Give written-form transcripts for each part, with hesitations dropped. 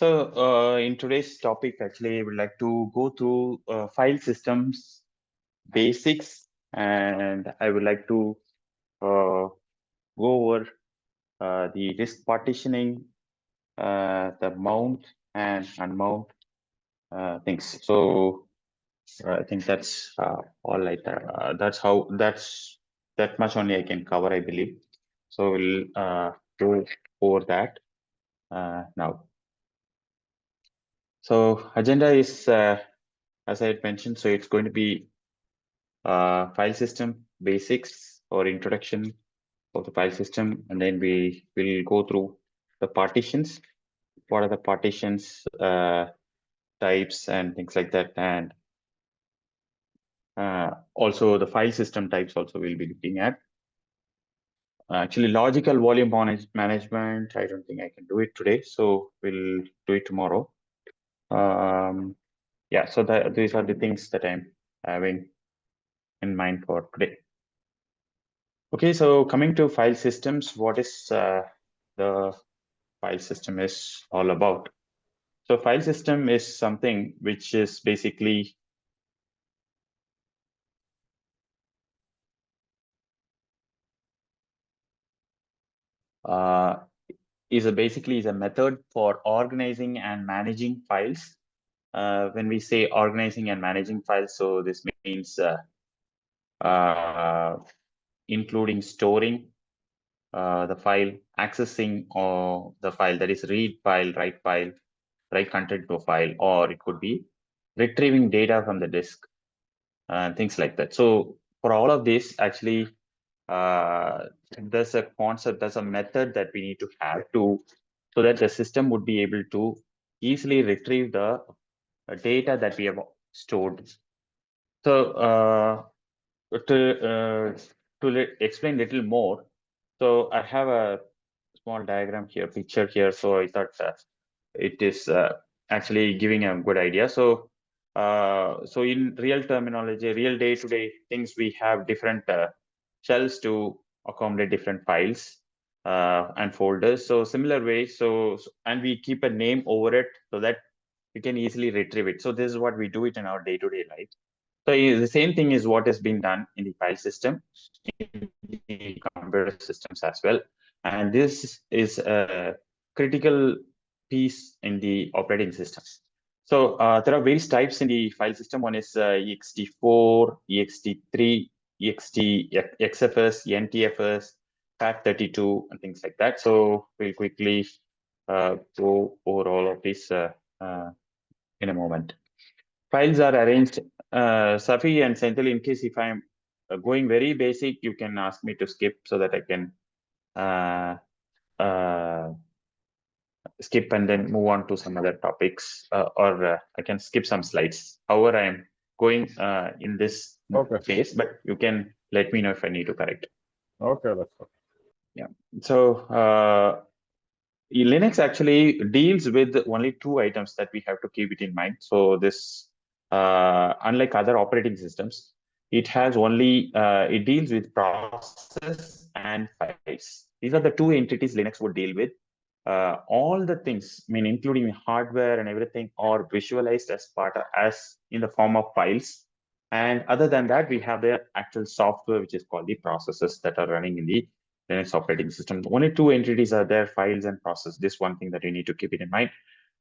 In today's topic, actually, I would like to go through file systems basics, and I would like to go over the disk partitioning, the mount and unmount things. I think that's all. That's that much only I can cover, I believe. So we'll go over that now. So agenda is, as I had mentioned, so it's going to be file system basics or introduction of the file system, and then we will go through the partitions. What are the partitions types and things like that, and also the file system types also we'll be looking at. Actually, logical volume management, I don't think I can do it today, so we'll do it tomorrow. Yeah, so these are the things that I'm having in mind for today. Okay, so coming to file systems, what is the file system is all about? So file system is something which is basically is a method for organizing and managing files. When we say organizing and managing files, so this means including storing the file, accessing the file, that is read file, write content to a file, or it could be retrieving data from the disk, things like that. So for all of this, actually, there's a concept, there's a method that we need to have so that the system would be able to easily retrieve the data that we have stored. So to explain a little more, so I have a small diagram here, picture here. So I thought it is actually giving a good idea. So in real terminology, real day-to-day things, we have different shells to accommodate different files and folders. So similar way, and we keep a name over it so that we can easily retrieve it. So this is what we do it in our day-to-day life. So the same thing is what is being done in the file system, in the computer systems as well. And this is a critical piece in the operating system. So there are various types in the file system. One is ext4, ext3, ext, xfs, ntfs, FAT32, and things like that. So we'll quickly go over all of these in a moment. Files are arranged, Safi and Senthil, in case if I'm going very basic, you can ask me to skip so that I can skip and then move on to some other topics, or I can skip some slides. However, I am going in this phase, but you can let me know if I need to correct. Okay, that's okay. Yeah. So Linux actually deals with only two items that we have to keep it in mind. So this, unlike other operating systems, it has only, it deals with process and files. These are the two entities Linux would deal with. All the things, I mean, including hardware and everything, are visualized as in the form of files. And other than that, we have the actual software, which is called the processes that are running in the Linux operating system. Only two entities are there, files and process. This one thing that you need to keep it in mind.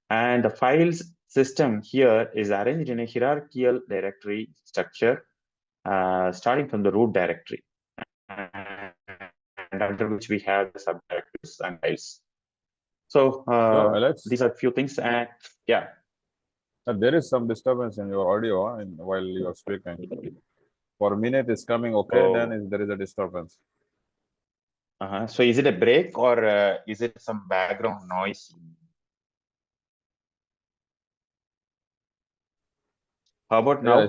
And the files system here is arranged in a hierarchical directory structure, starting from the root directory, and under which we have the subdirectories and files. So these are a few things, and yeah. There is some disturbance in your audio while you are speaking. For a minute, it's coming okay, then there is a disturbance. So is it a break or is it some background noise? How about now?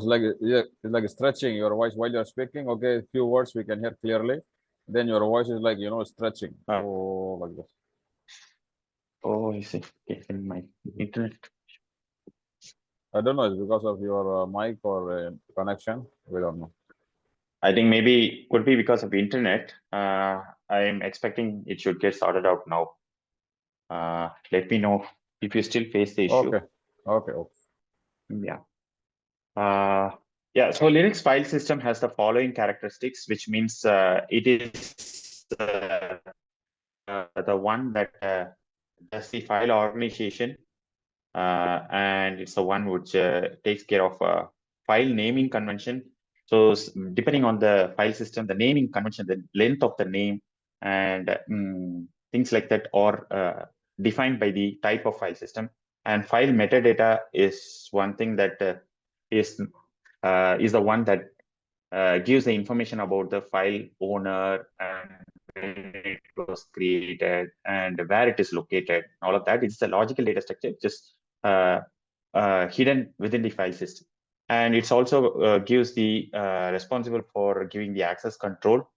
Yeah, it's like stretching your voice while you're speaking. Okay, a few words we can hear clearly. Then your voice is like, stretching. Oh, like this. Oh, I see. Okay, in my internet. I don't know. It's because of your mic or connection. We don't know. I think maybe could be because of internet. I'm expecting it should get sorted out now. Let me know if you still face the issue. Okay. Yeah. Yeah, so Linux file system has the following characteristics, which means it is the one that does the file organization, and it's the one which takes care of file naming convention. So depending on the file system, the naming convention, the length of the name, and things like that are defined by the type of file system. And file metadata is one thing that is the one that gives the information about the file owner and when it was created and where it is located. All of that is the logical data structure, just hidden within the file system. And it's also gives the responsible for giving the access control.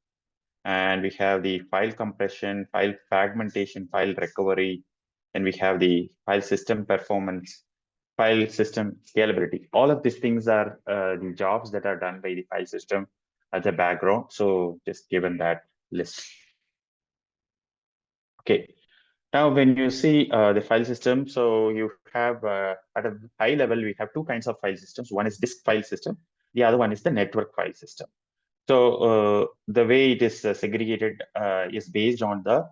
And we have the file compression, file fragmentation, file recovery, and we have the file system performance, file system scalability. All of these things are the jobs that are done by the file system as a background. So just given that list. Okay. Now, when you see the file system, so you have at a high level, we have two kinds of file systems. One is disk file system. The other one is the network file system. So the way it is segregated is based on the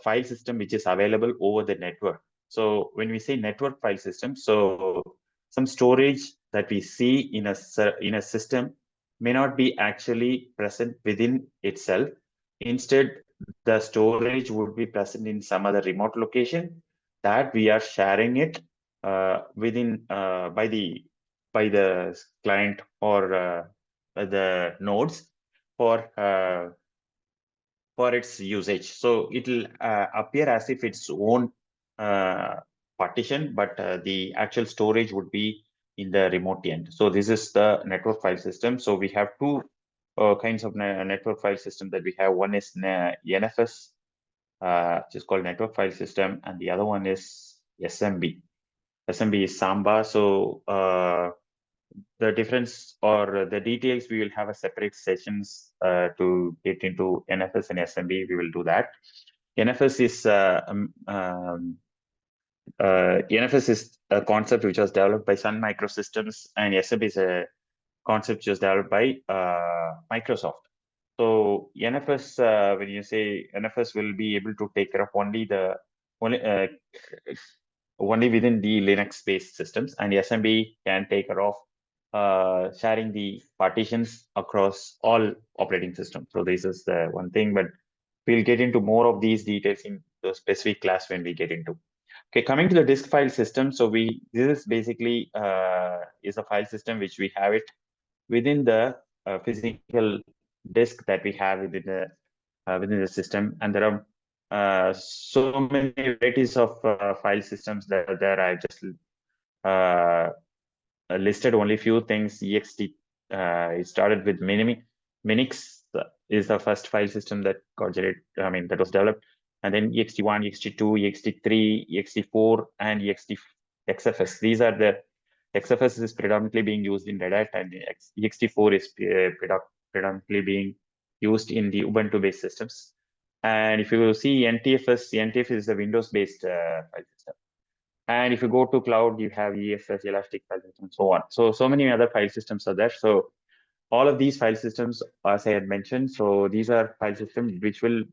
file system which is available over the network. So when we say network file system, so some storage that we see in a system may not be actually present within itself. Instead, the storage would be present in some other remote location that we are sharing it within by the client or the nodes for its usage. So it'll appear as if its own partition, but the actual storage would be in the remote end. So this is the network file system. So we have two kinds of network file system that we have. One is NFS, which is called network file system, and the other one is SMB. SMB is Samba. So the difference or the details, we will have a separate sessions to get into NFS and SMB. We will do that. NFS is NFS is a concept which was developed by Sun Microsystems, and SMB is a concept which was developed by Microsoft. So NFS, when you say NFS, will be able to take care of only within the Linux-based systems, and SMB can take care of sharing the partitions across all operating systems. So this is the one thing, but we'll get into more of these details in the specific class when we get into. Okay, coming to the disk file system. So this is basically is a file system which we have it within the physical disk that we have within the system, and there are so many varieties of file systems that are there. I just listed only few things. Ext it started with Minix is the first file system that that was developed, and then ext1, ext2, ext3, ext4, and xfs. These are the XFS is predominantly being used in Red Hat, and ext4 is predominantly being used in the Ubuntu-based systems. And if you see NTFS is a Windows-based file system. And if you go to cloud, you have EFS, Elastic File System, and so on. So many other file systems are there. So all of these file systems, as I had mentioned, so these are file systems which will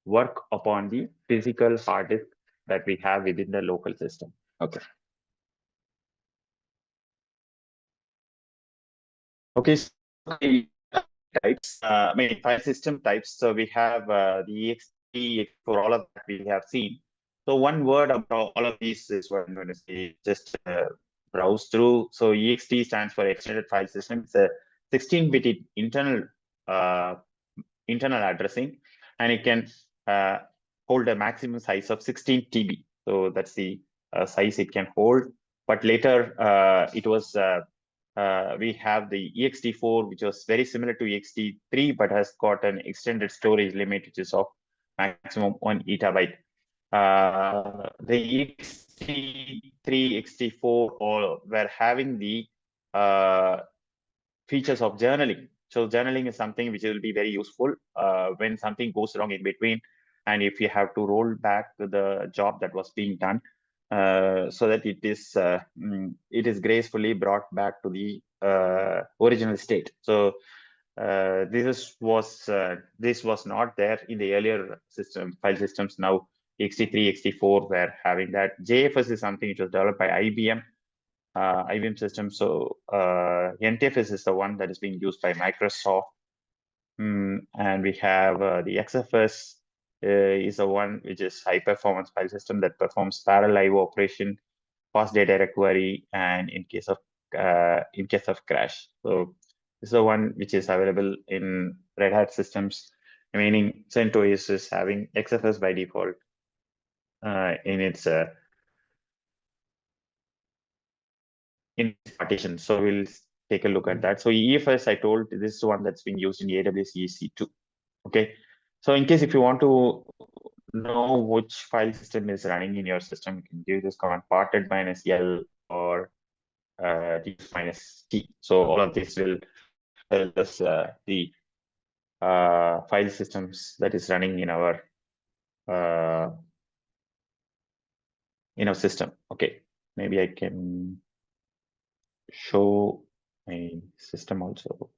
work upon the physical hard disk that we have within the local system. Okay. Okay, so the types, file system types. So we have the ext for all of that we have seen. So one word about all of these is what I'm going to say. Just browse through. So ext stands for extended file system. It's a 16-bit uh, internal addressing, and it can hold a maximum size of 16 TB. So that's the size it can hold. But later it was we have the ext4, which was very similar to ext3, but has got an extended storage limit, which is of maximum 1 EB. The ext3, ext4 all were having the features of journaling. So journaling is something which will be very useful when something goes wrong in between. and if you have to roll back the job that was being done, so that it is gracefully brought back to the original state. So this was not there in the earlier file systems. Now ext3, ext4 were having that. JFS is something which was developed by IBM system. So NTFS is the one that is being used by Microsoft. And we have the XFS is the one which is high performance file system that performs parallel IO operation, fast data recovery, and in case of crash. So this is the one which is available in Red Hat systems, meaning CentOS is having XFS by default in its partition. So we'll take a look at that. So EFS, I told, this is one that's being used in AWS EC2. Okay. So in case if you want to know which file system is running in your system, you can give this command parted -L or -T. So all of this will tell us the file systems that is running in our system. Okay, maybe I can show my system also.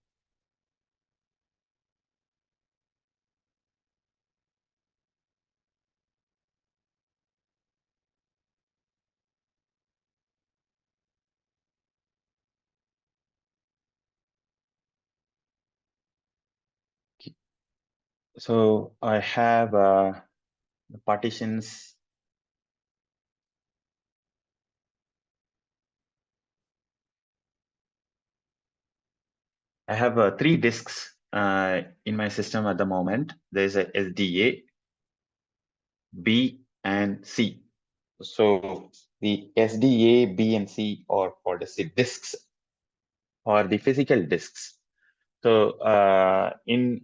So I have the partitions. I have 3 disks in my system at the moment. There's a SDA, B, and C. So the SDA, B, and C are called as the disks or the physical disks. So in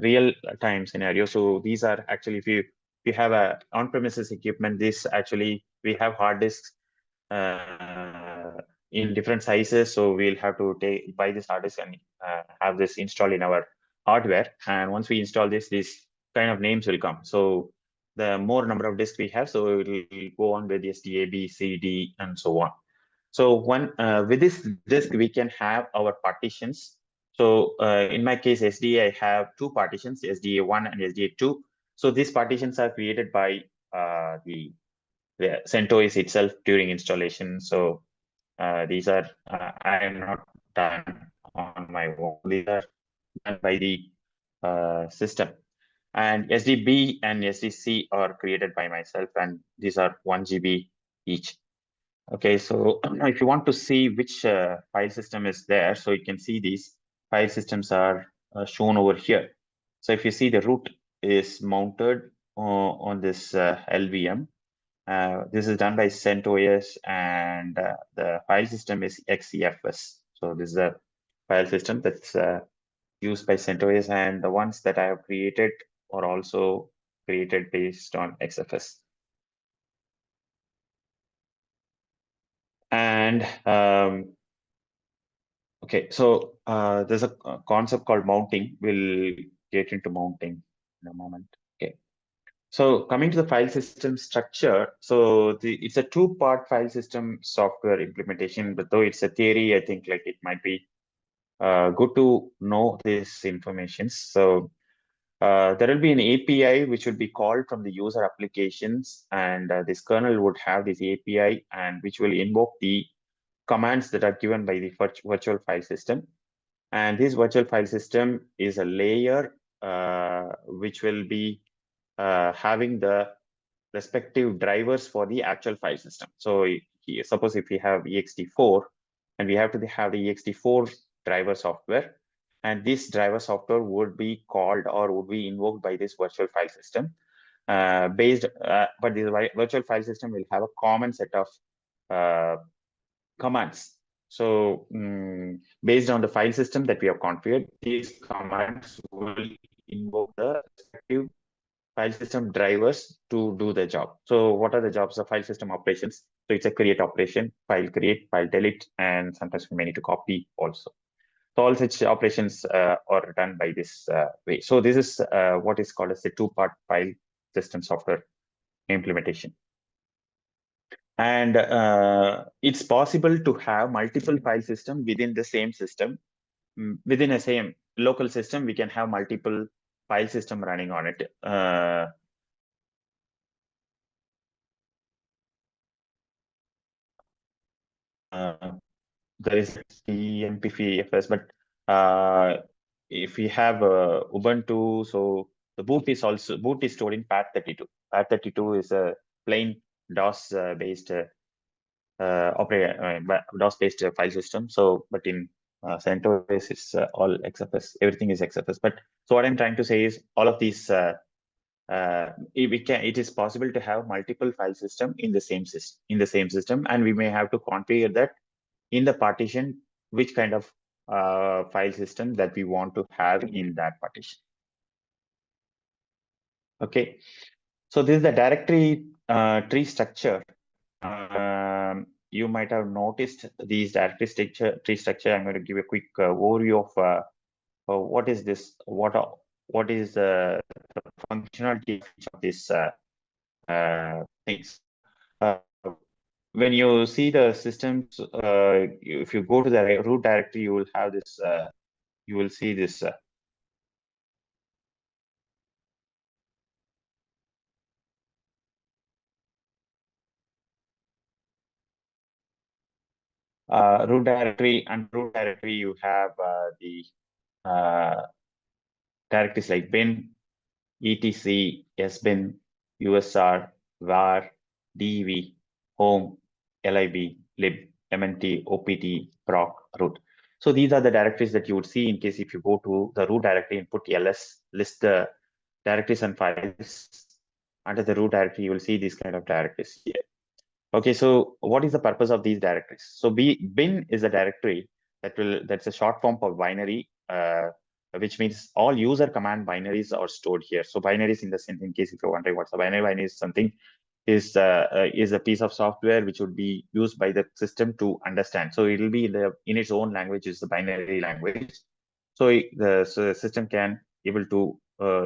real time scenario, so these are actually, if you have a on-premises equipment, this actually we have hard disks in different sizes. So we'll have to buy this hard disk and have this installed in our hardware. And once we install this, these kind of names will come. So the more number of disks we have, so it will go on with SDA, B, C, D, and so on. So with this disk, we can have our partitions. So in my case, SDA, I have 2 partitions, SDA1 and SDA2. So these partitions are created by the CentOS itself during installation. So these are, I am not done on my own. These are done by the system. And SDB and SDC are created by myself, and these are 1 GB each. Okay, so if you want to see which file system is there, so you can see these file systems are shown over here. So if you see, the root is mounted on this LVM. This is done by CentOS, and the file system is XEFS. So this is a file system that's used by CentOS, and the ones that I have created are also created based on XFS. And okay, so there's a concept called mounting. We'll get into mounting in a moment. Okay. So coming to the file system structure, so it's a 2-part file system software implementation, but though it's a theory, I think like it might be good to know this information. So there will be an API which will be called from the user applications, and this kernel would have this API, and which will invoke the commands that are given by the virtual file system. And this virtual file system is a layer which will be having the respective drivers for the actual file system. So suppose if we have ext4, and we have to have the ext4 driver software, and this driver software would be called or would be invoked by this virtual file system but the virtual file system will have a common set of commands. So based on the file system that we have configured, these commands will invoke the respective file system drivers to do the job. So what are the jobs of file system operations? So it's a create operation, file create, file delete, and sometimes we may need to copy also. So all such operations are done by this way. So this is what is called as the two-part file system software implementation. And it's possible to have multiple file system within the same system. Within a same local system, we can have multiple file system running on it. There is CMPFS, but if we have Ubuntu, so the boot is stored in Path32. Path32 is a plain DOS based DOS based file system. So, but in CentOS, it's all XFS. Everything is XFS. But so what I'm trying to say is all of these. It is possible to have multiple file system in the same system, and we may have to configure that in the partition which kind of file system that we want to have in that partition. Okay, so this is the directory tree structure. You might have noticed these directory tree structure. I'm going to give a quick overview of what is this, what is the functionality of this things. When you see the systems, if you go to the root directory, you will have this. You will see this. Root directory, and root directory, you have the directories like bin, etc, sbin, usr, var, dev, home, lib, lib, mnt, opt, proc, root. So these are the directories that you would see in case if you go to the root directory and put ls, list the directories and files under the root directory, you will see these kind of directories here. Okay, so what is the purpose of these directories? So bin is a directory that's a short form for binary, which means all user command binaries are stored here. So binaries in case if you're wondering what's a binary is something is a piece of software which would be used by the system to understand. So it will be in its own language is the binary language. So the system can able to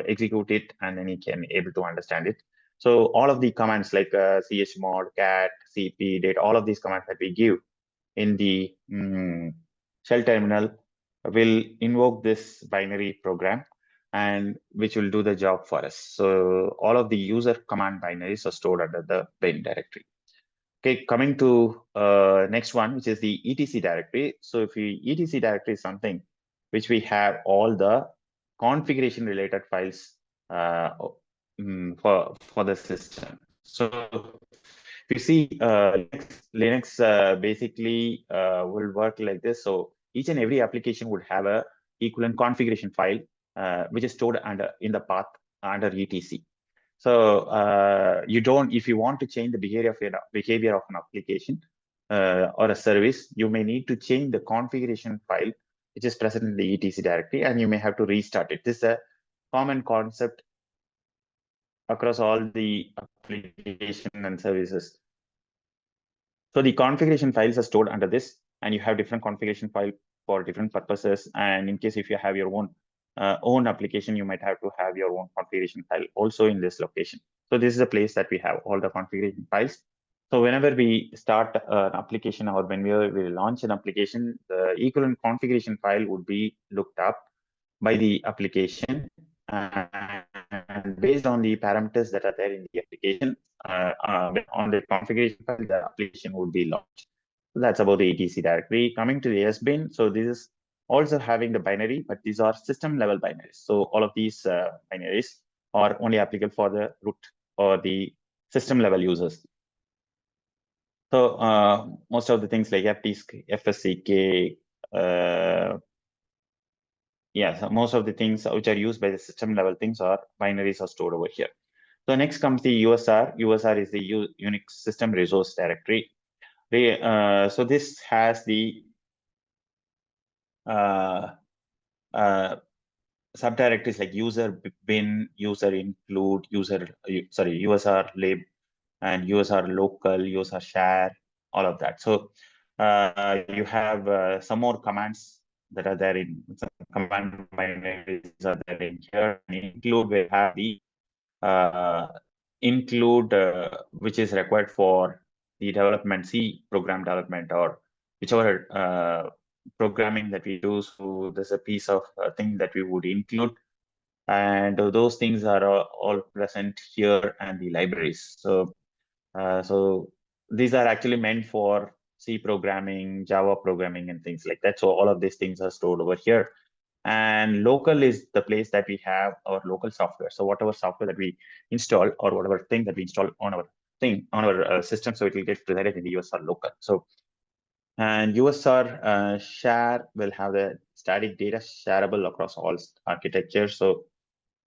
execute it, and then it can able to understand it. So all of the commands like chmod, cat, cp, date, all of these commands that we give in the shell terminal will invoke this binary program, and which will do the job for us. So all of the user command binaries are stored under the bin directory. Okay, coming to next one, which is the etc directory. So if etc directory is something which we have all the configuration related files for the system. So if you see Linux basically will work like this. So each and every application would have a equivalent configuration file which is stored in the path under etc. So you don't, if you want to change the behavior of an application or a service, you may need to change the configuration file which is present in the etc directory, and you may have to restart it. This is a common concept across all the application and services. So the configuration files are stored under this, and you have different configuration file for different purposes. And in case if you have your own application, you might have to have your own configuration file also in this location. So this is a place that we have all the configuration files. So whenever we start an application or when we launch an application, the equivalent configuration file would be looked up by the application, and based on the parameters that are there in the application, on the configuration file, the application would be launched. So that's about the etc directory. Coming to the sbin, so this is also having the binary, but these are system level binaries. So all of these binaries are only applicable for the root or the system level users. So most of the things like fsck, yeah, so most of the things which are used by the system level things are binaries are stored over here. So next comes the USR. USR is the Unix system resource directory. So this has the subdirectories like user bin, user include, USR lib, and USR local, USR share, all of that. So you have some more commands that are there in some command binaries are there in here. And include will have the include which is required for the development, C program development, or whichever programming that we do. So there's a piece of thing that we would include, and those things are all present here and the libraries. So these are actually meant for C programming, Java programming, and things like that. So all of these things are stored over here. And local is the place that we have our local software. So whatever software that we install or whatever thing that we install on our system, so it will get presented in the USR local. So and USR share will have the static data shareable across all architectures. So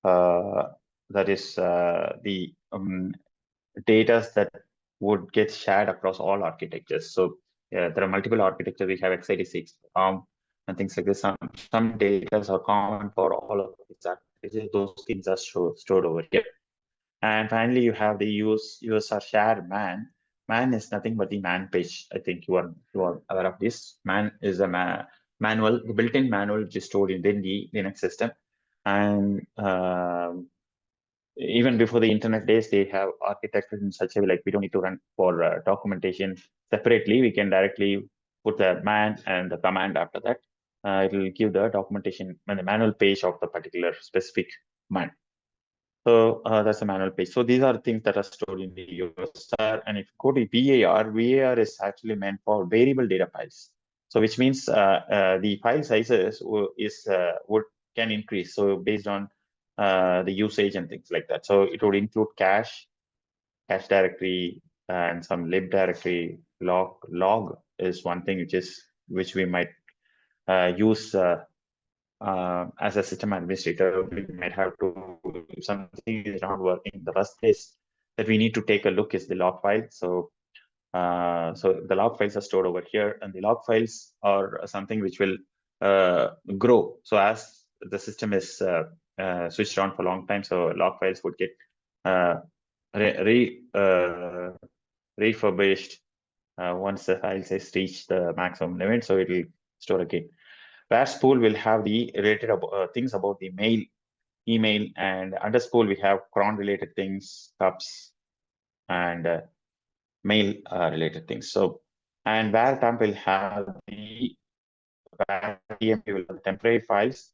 that is the data that would get shared across all architectures. So yeah, there are multiple architectures. We have x86, and things like this. Some data are common for all of these architectures. Those things are stored over here. And finally, you have the USR share man. Man is nothing but the man page. I think you are aware of this. Man is a manual, the built-in manual which is stored in the Linux system. And even before the internet days, they have architected in such a way like we don't need to run for documentation separately. We can directly put the man and the command after that. It will give the documentation and the manual page of the particular specific man. So that's a manual page. So these are things that are stored in the USR. And if you go to VAR is actually meant for variable data files. So which means the file sizes can increase. So based on the usage and things like that. So it would include cache directory, and some lib directory. Log is one thing which we might use as a system administrator. We might have to, if something is not working, the first place that we need to take a look is the log file. So the log files are stored over here, and the log files are something which will grow. So as the system is switched on for a long time, so log files would get refurbished once the file size reach the maximum limit. So it will store again. Var spool will have the related things about the mail, email, and under spool we have cron related things, cups, and mail related things. So, and var temp will have the var temp will have temporary files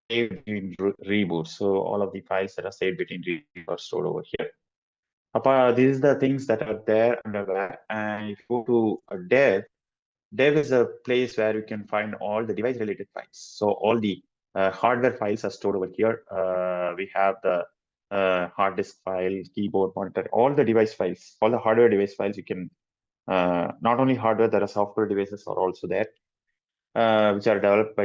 saved between reboots. So all of the files that are saved between reboots are stored over here. These are the things that are there under var. And if you go to dev is a place where you can find all the device related files. So all the hardware files are stored over here. We have the hard disk file, keyboard, monitor, all the device files, all the hardware device files. You can not only hardware, there are software devices are also there, which are developed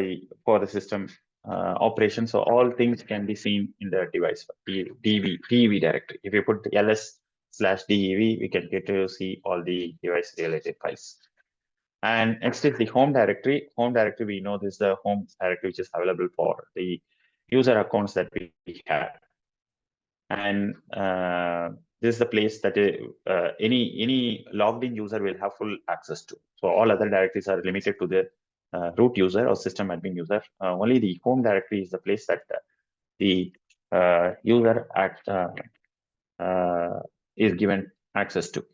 for the system operation. So all things can be seen in the device dev directory. If you put ls/dev, we can get to see all the device related files. And next is the home directory. Home directory, we know this is the home directory which is available for the user accounts that we have. And this is the place that any logged in user will have full access to. So all other directories are limited to the root user or system admin user. Only the home directory is the place that the user is given access to.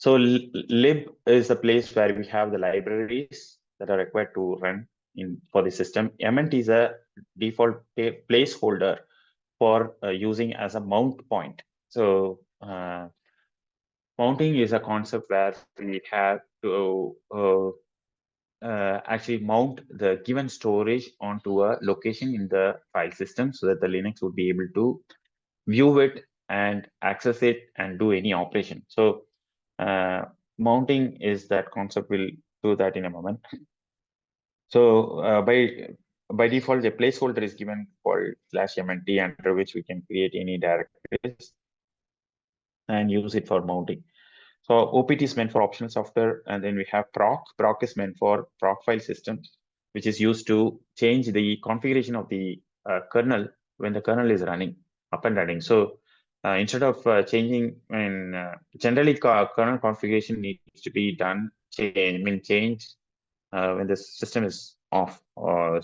So lib is a place where we have the libraries that are required to run for the system. Mount is a default placeholder for using as a mount point. So mounting is a concept where we have to actually mount the given storage onto a location in the file system so that the Linux would be able to view it and access it and do any operation. So mounting is that concept. We'll do that in a moment. So by default, the placeholder is given for /mnt, under which we can create any directories and use it for mounting. So OPT is meant for optional software, and then we have proc. Proc is meant for proc file systems, which is used to change the configuration of the kernel when the kernel is up and running. So instead of changing, generally kernel configuration needs to be changed when the system is off or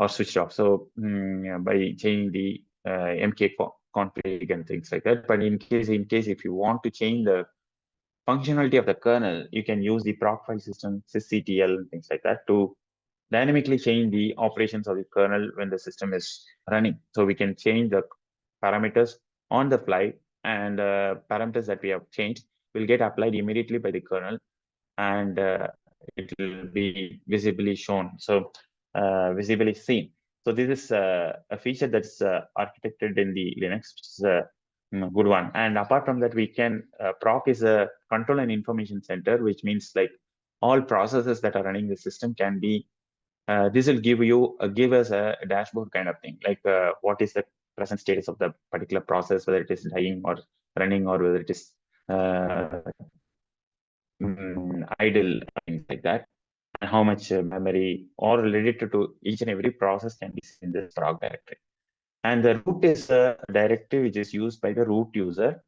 switched off. So by changing the MK config and things like that. But in case if you want to change the functionality of the kernel, you can use the proc file system, sysctl, and things like that to dynamically change the operations of the kernel when the system is running. So we can change the parameters on the fly, and parameters that we have changed will get applied immediately by the kernel, and it will be visibly shown. So visibly seen. So this is a feature that's architected in the Linux, which is a good one. And apart from that, we can proc is a control and information center, which means like all processes that are running the system can be. This will give us a dashboard kind of thing, like what is the present status of the particular process, whether it is dying or running, or whether it is uh, idle, things like that, and how much memory or related to each and every process can be seen in this proc directory. And the root is a directory which is used by the root user.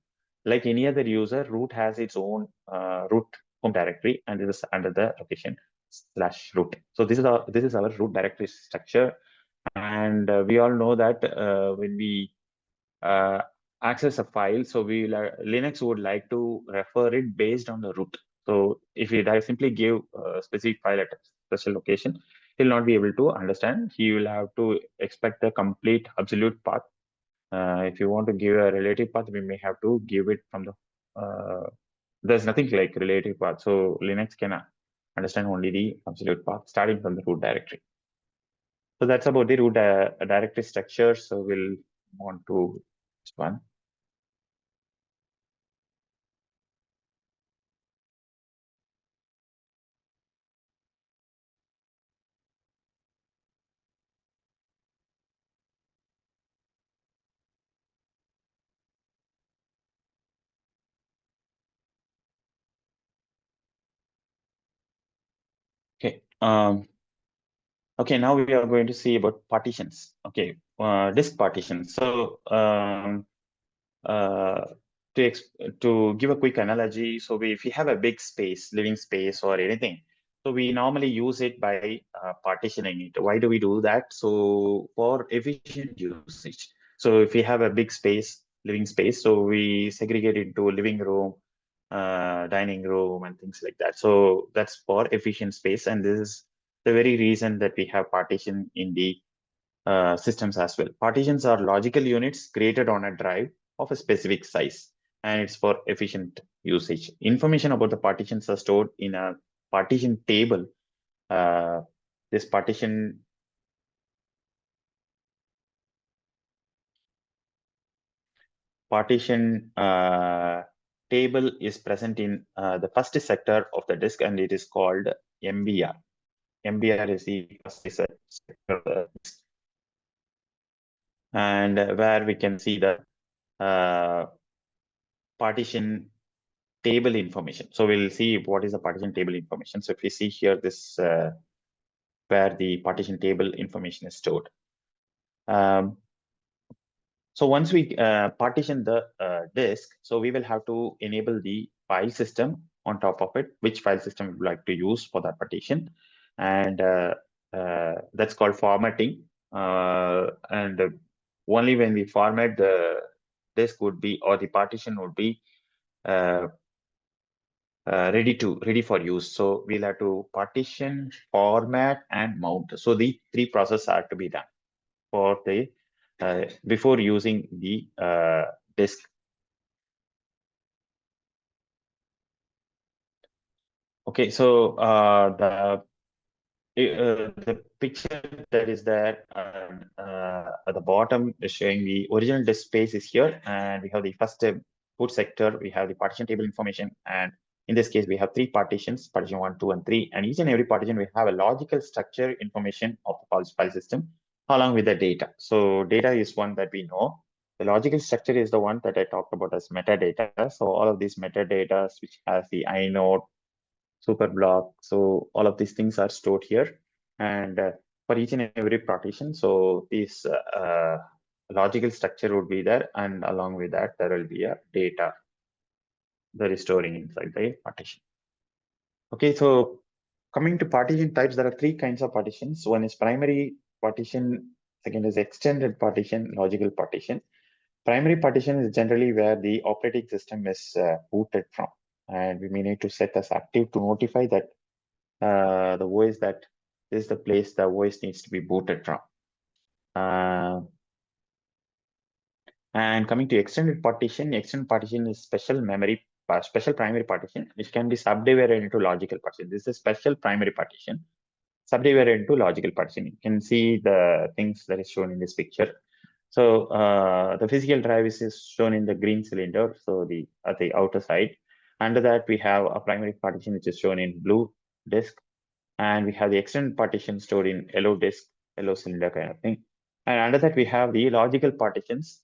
Like any other user, root has its own root home directory, and this is under the location /root. So this is our root directory structure. And we all know that when we uh, access a file, so Linux would like to refer it based on the root. So if we simply give a specific file at a special location, he'll not be able to understand. He will have to expect the complete absolute path. If you want to give a relative path, we may have to give it from the there's nothing like relative path. So Linux can understand only the absolute path starting from the root directory. So that's about the root directory structure. So we'll move on to this one. Okay. Okay, now we are going to see about partitions. Okay, disk partitions. So uh, to give a quick analogy, so if we have a big space, living space or anything, so we normally use it by partitioning it. Why do we do that? So for efficient usage. So if we have a big space, living space, so we segregate into living room, dining room, and things like that. So that's for efficient space, and this is the very reason that we have partition in the systems as well. Partitions are logical units created on a drive of a specific size, and it's for efficient usage. Information about the partitions are stored in a partition table. This partition table is present in the first sector of the disk, and it is called MBR. MBR is the first sector of the disk, and where we can see the partition table information. So we'll see what is the partition table information. So if we see here, this where the partition table information is stored. So once we partition the disk, so we will have to enable the file system on top of it, which file system we would like to use for that partition. And that's called formatting. And only when we format the disk would be, or the partition would be ready for use. So we'll have to partition, format, and mount. So the three processes are to be done for the before using the disk. Okay, so the picture that is there at the bottom is showing the original disk space is here, and we have the first boot sector, we have the partition table information, and in this case we have three partitions, partition 1, 2, and 3, and each and every partition we have a logical structure information of the file system along with the data. So data is one that we know. The logical structure is the one that I talked about as metadata. So all of these metadata, which has the inode, super block. So all of these things are stored here, and for each and every partition, so this logical structure would be there, and along with that there will be a data that is storing inside the partition. Okay, so Coming to partition types, there are three kinds of partitions. One is primary partition, second is extended partition, logical partition. Primary partition is generally where the operating system is booted from, and we may need to set as active to notify that the OS that this is the place the OS needs to be booted from. And coming to extended partition is special primary partition, which can be subdivided into logical partition. This is special primary partition, subdivided into logical partition. You can see the things that is shown in this picture. So the physical drive is shown in the green cylinder, so at the outer side. Under that, we have a primary partition, which is shown in blue disk, and we have the extended partition stored in yellow disk, yellow cylinder kind of thing. And under that, we have the logical partitions,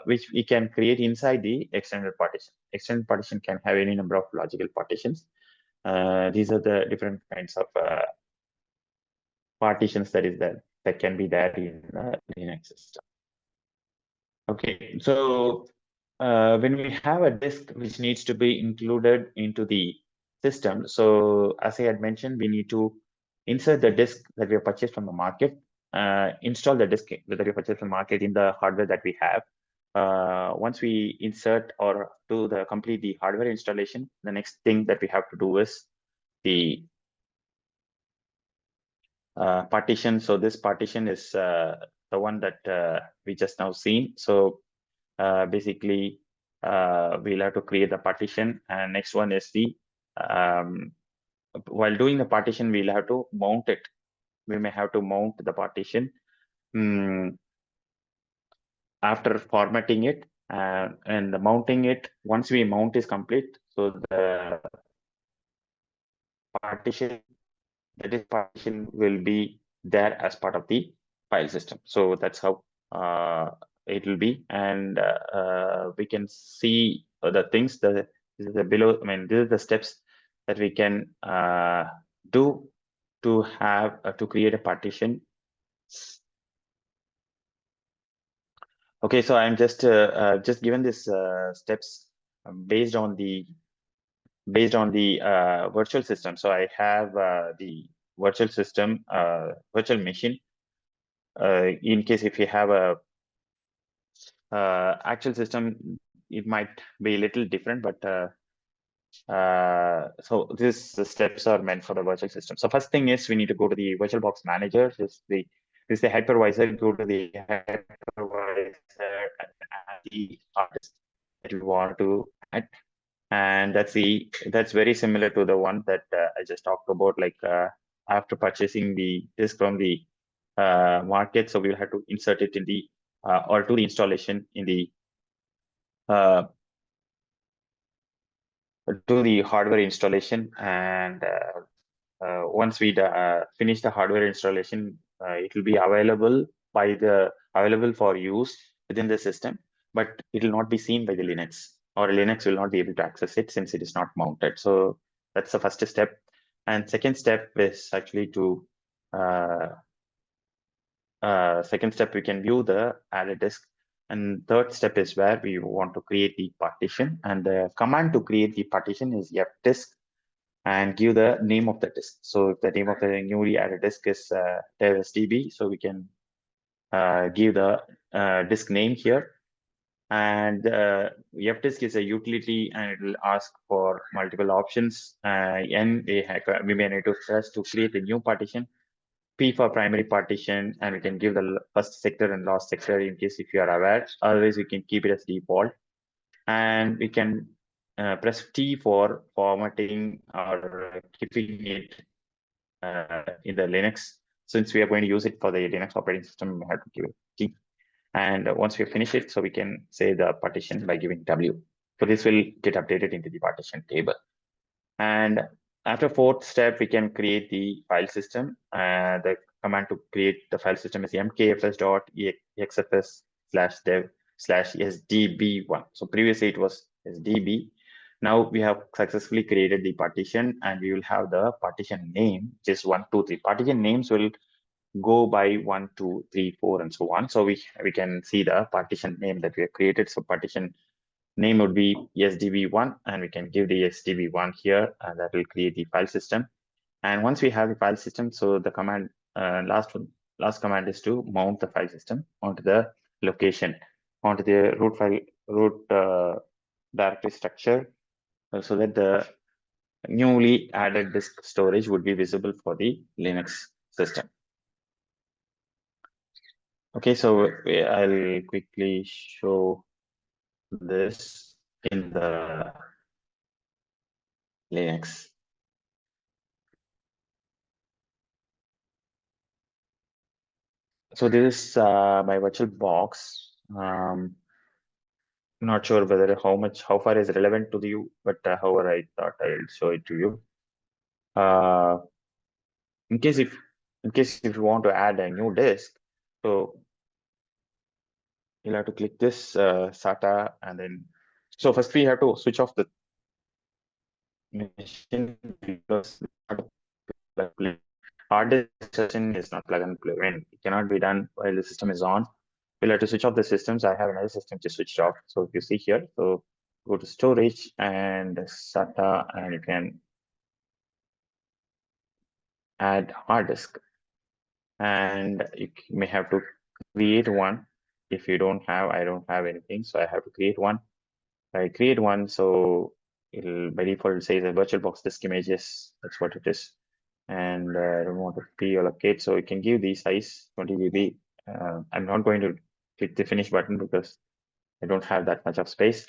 which we can create inside the extended partition. Extended partition can have any number of logical partitions. These are the different kinds of partitions that can be there in the Linux system. Okay, so when we have a disk which needs to be included into the system, so as I had mentioned, we need to insert the disk that we have purchased from the market, install the disk that we purchased from the market in the hardware that we have. Once we insert or complete the hardware installation, the next thing that we have to do is the partition. So this partition is the one that we just now seen. So basically, we'll have to create the partition, and next one is the while doing the partition, we'll have to mount it. We may have to mount the partition after formatting it, and the mounting it. Once we mount is complete, so the disk partition will be there as part of the file system. So that's how it will be, and we can see the things that this is the below. I mean, these are the steps that we can do to have to create a partition. Okay, so I'm just given this steps based on the virtual system. So I have the virtual system, virtual machine. In case if you have a actual system, it might be a little different, but so these steps are meant for the virtual system. So first thing is we need to go to the VirtualBox manager. This is the hypervisor. Go to the hypervisor and add the artist that you want to add, and that's very similar to the one that I just talked about. Like after purchasing the disk from the market, so we'll have to insert it in the or do the installation in the do the hardware installation, and once we finish the hardware installation, it will be available for use within the system, but it will not be seen by the Linux, or Linux will not be able to access it since it is not mounted. So that's the first step. And second step is actually to second step, we can view the added disk. And third step is where we want to create the partition. And the command to create the partition is fdisk and give the name of the disk. So if the name of the newly added disk is DevSDB, so we can give the disk name here. And fdisk is a utility, and it will ask for multiple options. And we may need to first to create a new partition. P for primary partition, and we can give the first sector and last sector in case if you are aware. Otherwise, we can keep it as default. And we can press T for formatting or keeping it in the Linux. Since we are going to use it for the Linux operating system, we have to give it T. And once we finish it, so we can say the partition by giving W. So this will get updated into the partition table. And after fourth step, we can create the file system. The command to create the file system is mkfs.exfs/dev/sdb1. So previously it was sdb. Now we have successfully created the partition, and we will have the partition name, which is 1, 2, 3. Partition names will go by 1, 2, 3, 4, and so on. So we can see the partition name that we have created. So partition name would be sdb1, and we can give the sdb1 here, and that will create the file system. And once we have the file system, so the command last command is to mount the file system onto the location, onto the root directory structure, so that the newly added disk storage would be visible for the Linux system. Okay, so I'll quickly show this in the Linux. So this is my virtual box. Not sure whether how far is relevant to you, but however, I thought I'll show it to you. In case if you want to add a new disk, so you'll have to click this SATA, and then so first we have to switch off the machine because hard disk session is not plug and play. I mean, it cannot be done while the system is on. We'll have to switch off the systems. I have another system to switch off. So if you see here, so go to storage and SATA, and you can add hard disk. And you may have to create one. If you don't have, I don't have anything, so I have to create one. I create one, so it'll by default say the VirtualBox disk images. That's what it is. And I don't want to pre-allocate, so you can give the size 20 GB. I'm not going to click the finish button because I don't have that much of space.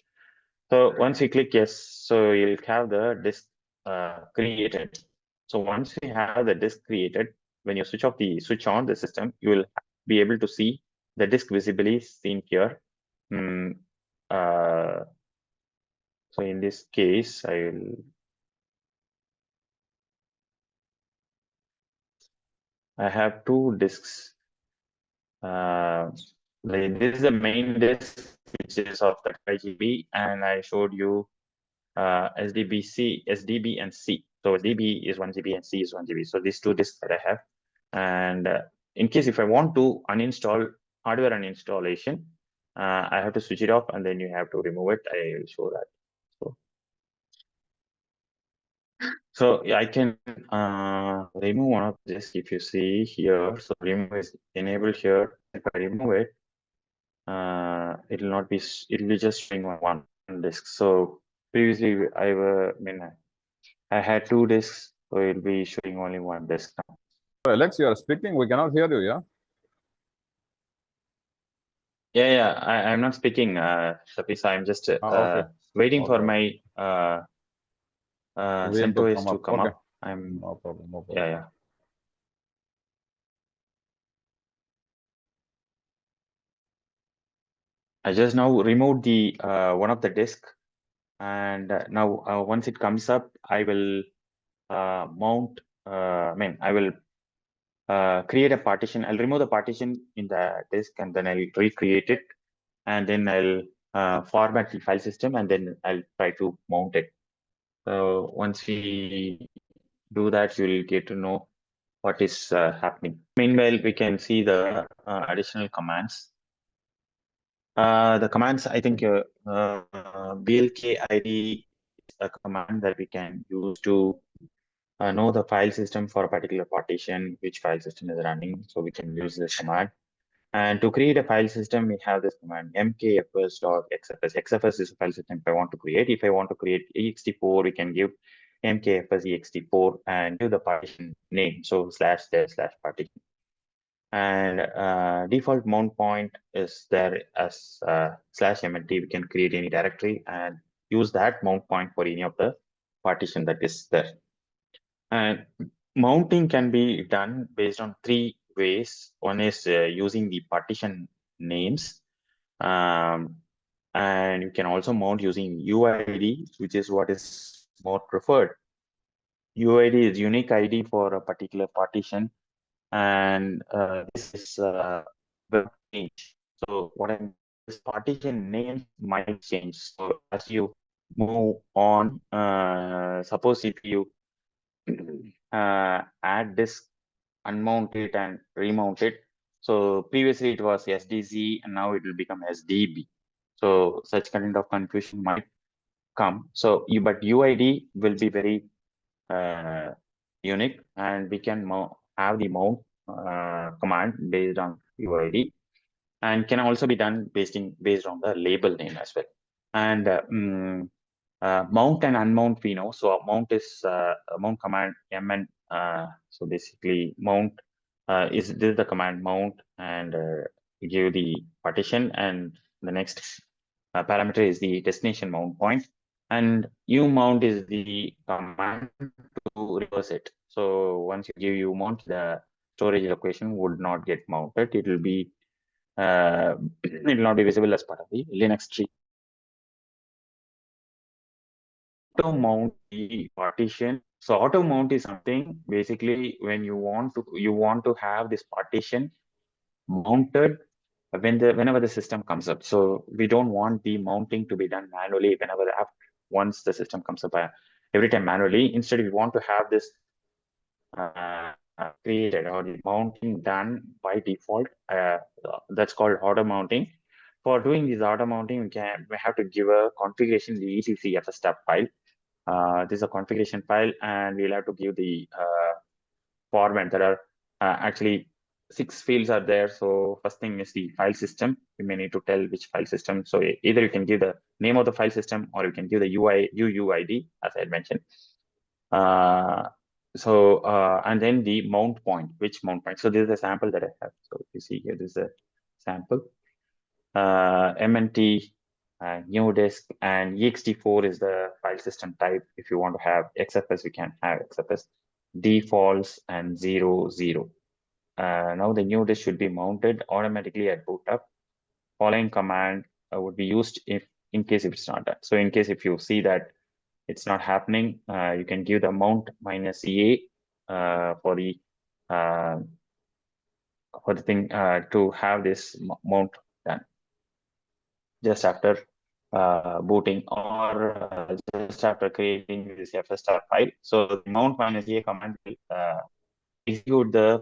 So once you click yes, so you'll have the disk created. So once you have the disk created, when you switch on the system, you will be able to see the disk visibly seen here. So in this case, I have two disks. This is the main disk, which is of 35 GB, and I showed you SDB and C. So SDB is 1 GB and C is 1 GB. So these two disks that I have. And in case if I want to uninstall hardware uninstallation, I have to switch it off, and then you have to remove it. I will show that. So yeah, I can remove one of this. If you see here, so remove is enabled here. If I remove it, it'll not be. It'll be just showing one disk. So previously, I had two disks, so it'll be showing only one disk now. Alex, you are speaking. We cannot hear you. Yeah. Yeah. I'm not speaking, Sapisa. I'm just Okay. waiting for Okay. my CentOS to come Okay. up. I'm No problem. No problem. yeah. I just now removed the one of the disk, and now once it comes up, I will mount. I will create a partition. I'll remove the partition in the disk, and then I'll recreate it, and then I'll format the file system, and then I'll try to mount it. So once we do that, you'll get to know what is happening. Meanwhile, we can see the additional commands. The commands, I think BLK ID is a command that we can use to know the file system for a particular partition, which file system is running. So we can use this command. And to create a file system, we have this command mkfs.xfs. XFS is a file system if I want to create. If I want to create ext4, we can give mkfs ext4 and give the partition name. So /dev/partition. And default mount point is there as /mnt. We can create any directory and use that mount point for any of the partition that is there. And mounting can be done based on three ways. One is using the partition names. And you can also mount using UID, which is what is more preferred. UID is unique ID for a particular partition, and this is will change. So what I'm this partition names might change. So as you move on, suppose if you add disk, unmount it, and remount it. So previously it was SDZ, and now it will become SDB. So such kind of confusion might come. So but UID will be very unique, and we can have the mount command based on UID, and can also be done based on the label name as well. And mount and unmount we know. So mount is mount command mn. So basically mount is this is the command mount, and give the partition, and the next parameter is the destination mount point, and umount is the command to reverse it. So once you give umount, the storage location would not get mounted. It will be it will not be visible as part of the Linux tree. Auto mount the partition. So auto mount is something basically when you want to have this partition mounted whenever the system comes up. So we don't want the mounting to be done manually once the system comes up every time manually. Instead, we want to have this created, or the mounting done by default. That's called auto mounting. For doing this auto mounting, we have to give a configuration, the etc fstep file. This is a configuration file, and we'll have to give the format. There are actually 6 fields are there. So first thing is the file system. You may need to tell which file system. So either you can give the name of the file system, or you can give the UUID, as I had mentioned. And then the mount point, which mount point. So this is a sample that I have. So you see here, this is a sample. MNT, new disk, and ext4 is the file system type. If you want to have XFS, we can have XFS. Defaults and 0, 0. Now the new disk should be mounted automatically at boot up. Following command would be used in case if it's not done. So in case if you see that it's not happening, you can give the mount -EA for the thing to have this mount done just after booting, or just after creating this fstar file. So the mount -EA command will execute the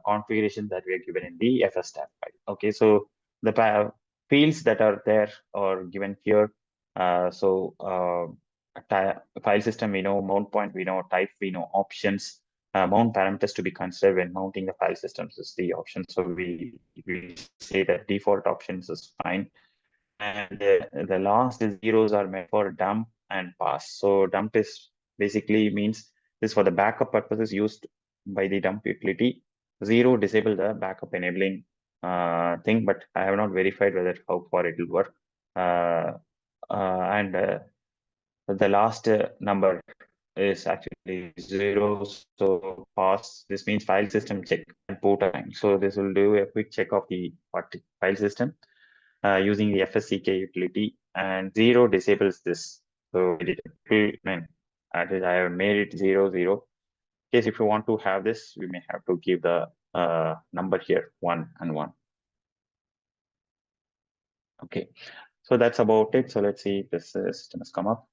configuration that we are given in the fstar file. Okay, so the fields that are there are given here. File system we know, mount point we know, type we know, options, mount parameters to be considered when mounting the file systems is the option. So we say that default options is fine, and the last is zeros are meant for dump and pass. So dump is basically means this for the backup purposes used by the dump utility. 0 disable the backup enabling thing, but I have not verified whether how far it will work. And the last number is actually 0. So pass, this means file system check and boot time. So this will do a quick check of the file system using the fsck utility, and 0 disables this. So I have made it 0, 0. In case if you want to have this, we may have to give the number here 1 and 1. Okay, so that's about it. So let's see if this system has come up.